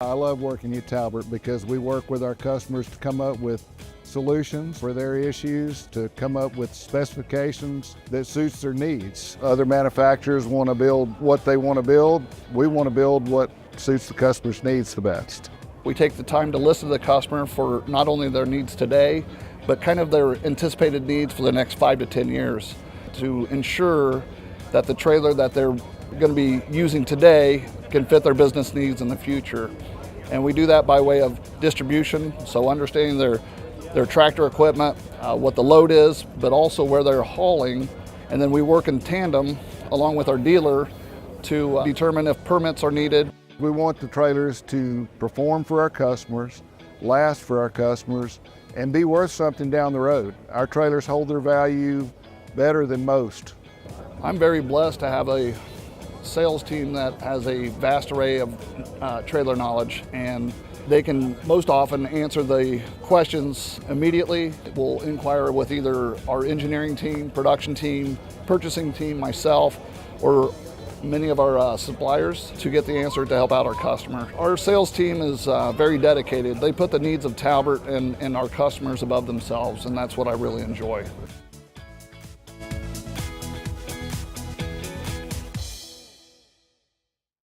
I love working at Talbert because we work with our customers to come up with solutions for their issues, to come up with specifications that suits their needs. Other manufacturers want to build what they want to build. We want to build what suits the customer's needs the best. We take the time to listen to the customer for not only their needs today, but kind of their anticipated needs for the next 5 to 10 years to ensure that the trailer that they're going to be using today can fit their business needs in the future. And we do that by way of distribution, so understanding their tractor equipment, what the load is, but also where they're hauling. And then we work in tandem along with our dealer to determine if permits are needed. We want the trailers to perform for our customers, last for our customers, and be worth something down the road. Our trailers hold their value better than most. I'm very blessed to have a sales team that has a vast array of trailer knowledge, and they can most often answer the questions immediately. We'll inquire with either our engineering team, production team, purchasing team, myself, or many of our suppliers to get the answer to help out our customer. Our sales team is very dedicated. They put the needs of Talbert and our customers above themselves, and that's what I really enjoy.